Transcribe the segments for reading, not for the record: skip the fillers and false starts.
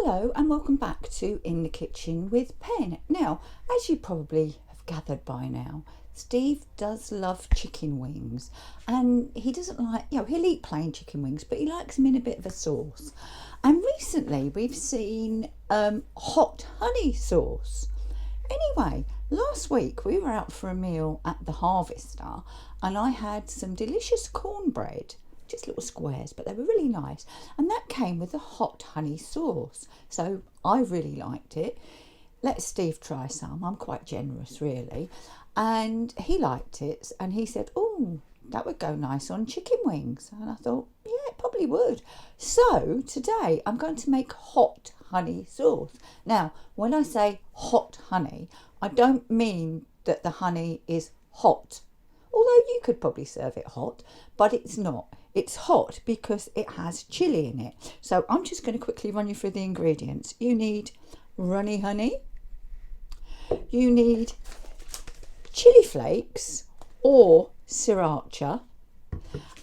Hello and welcome back to In the Kitchen with Pen. Now, as you probably have gathered by now, Steve does love chicken wings, and he doesn't like, he'll eat plain chicken wings, but he likes them in a bit of a sauce. And recently we've seen hot honey sauce. Anyway, last week we were out for a meal at the Harvester and I had some delicious cornbread, just little squares, but they were really nice, and that came with a hot honey sauce, so I really liked it. Let Steve try some. I'm quite generous really, and he liked it and he said, oh, that would go nice on chicken wings, and I thought, yeah, it probably would. So today I'm going to make hot honey sauce. Now when I say hot honey, I don't mean that the honey is hot, although you could probably serve it hot, but it's not. It's hot because it has chilli in it. So I'm just going to quickly run you through the ingredients. You need runny honey. You need chili flakes or sriracha.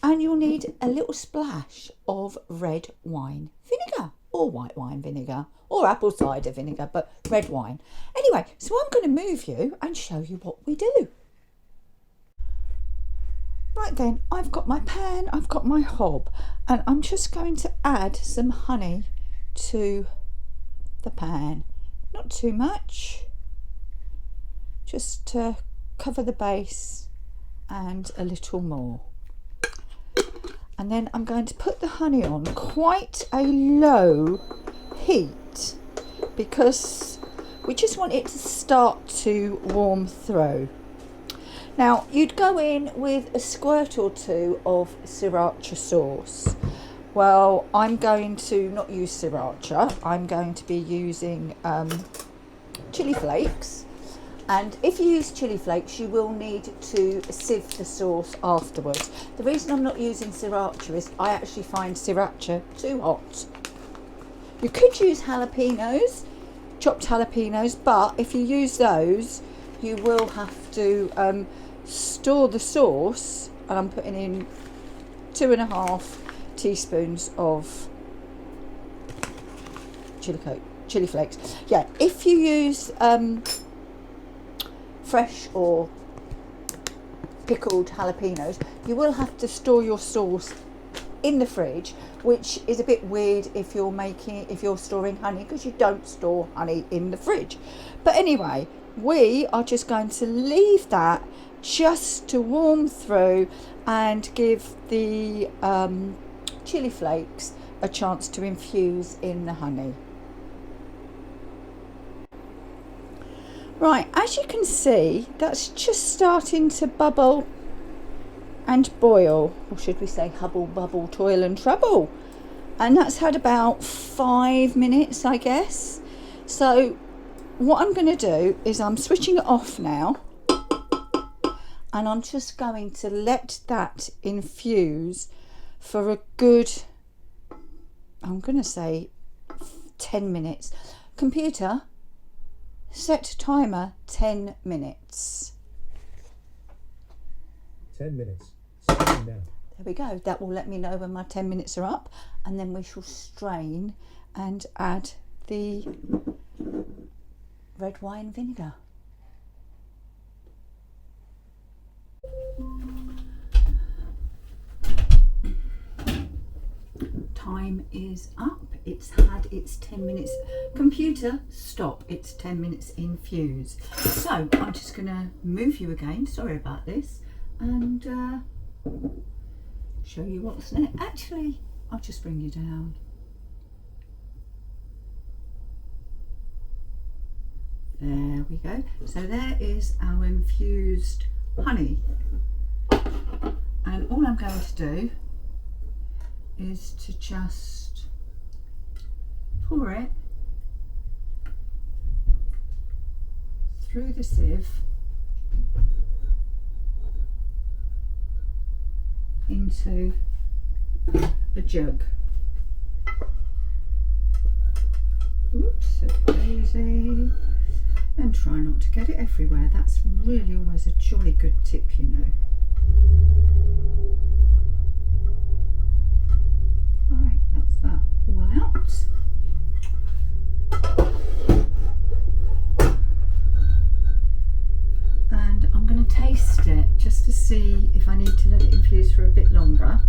And you'll need a little splash of red wine vinegar or white wine vinegar or apple cider vinegar, but red wine. Anyway, so I'm going to move you and show you what we do. Right then, I've got my pan, I've got my hob, and I'm just going to add some honey to the pan. Not too much, just to cover the base and a little more. And then I'm going to put the honey on quite a low heat because we just want it to start to warm through. Now, you'd go in with a squirt or two of sriracha sauce. Well, I'm going to not use sriracha. I'm going to be using chili flakes. And if you use chili flakes, you will need to sieve the sauce afterwards. The reason I'm not using sriracha is I actually find sriracha too hot. You could use jalapenos, chopped jalapenos, but if you use those, you will have to store the sauce, and I'm putting in 2.5 teaspoons of chili flakes. Yeah, if you use fresh or pickled jalapenos, you will have to store your sauce in the fridge, which is a bit weird if you're storing honey, because you don't store honey in the fridge. But anyway, we are just going to leave that just to warm through and give the chili flakes a chance to infuse in the honey. Right, as you can see, that's just starting to bubble and boil, or should we say hubble, bubble, toil and trouble. And that's had about 5 minutes, I guess. So what I'm going to do is I'm switching it off now, and I'm just going to let that infuse for a good, I'm going to say 10 minutes. Computer, set timer 10 minutes. 10 minutes. Now. There we go. That will let me know when my 10 minutes are up, and then we shall strain and add the red wine vinegar. Time is up. It's had its 10 minutes. Computer, stop. It's 10 minutes infused. So I'm just going to move you again. Sorry about this. And show you what's next. Actually, I'll just bring you down. There we go. So there is our infused honey. And all I'm going to do is to just pour it through the sieve into a jug. Oops, a daisy. And try not to get it everywhere. That's really always a jolly good tip, you know. Right, that's that all out. taste it just to see if I need to let it infuse for a bit longer.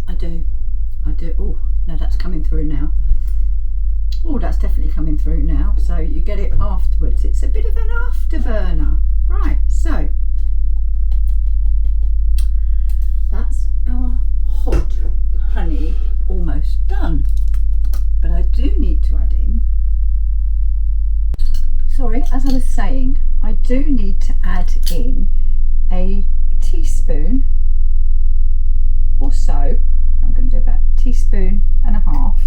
I do. Oh, no, that's coming through now. Oh, that's definitely coming through now. So you get it afterwards. It's a bit of an afterburner. Right, so that's our hot honey almost done. But I do need to add in, sorry, as I was saying, I do need to add in a teaspoon or so. I'm going to do about a teaspoon and a half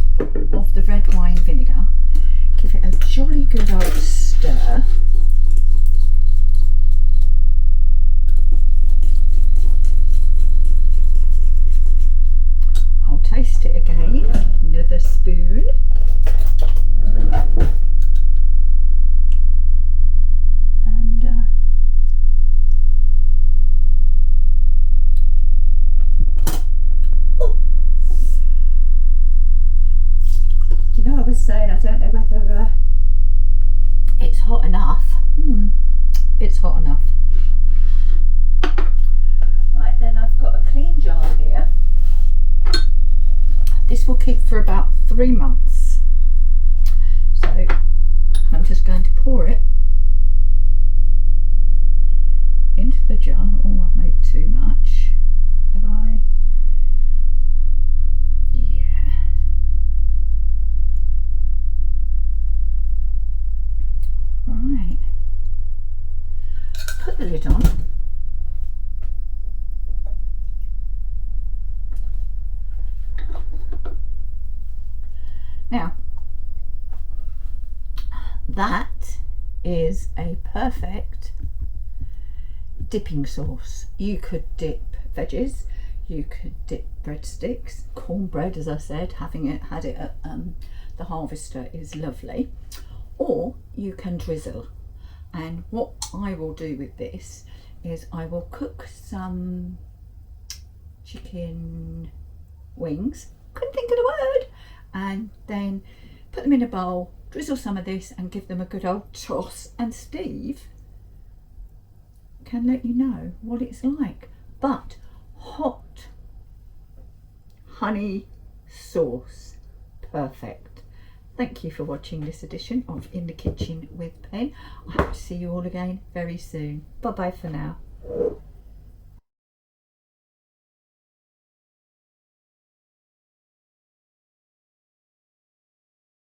of the red wine vinegar. Give it a jolly good old stir. I'll taste it again. Another spoon. And you know, I was saying I don't know whether it's hot enough. It's hot enough. Right, then I've got a clean jar here. This will keep for about 3 months. So I'm just going to pour it into the jar. Oh, I've made too much. Have I? Yeah. Right. Put the lid on. Now, that is a perfect dipping sauce. You could dip veggies, you could dip breadsticks, cornbread, as I said, had it at the Harvester is lovely, or you can drizzle. And what I will do with this is I will cook some chicken wings, couldn't think of the word, and then put them in a bowl, drizzle some of this and give them a good old toss, and Steve can let you know what it's like. But hot honey sauce, perfect. Thank you for watching this edition of In the Kitchen with Pen. I hope to see you all again very soon. Bye bye for now.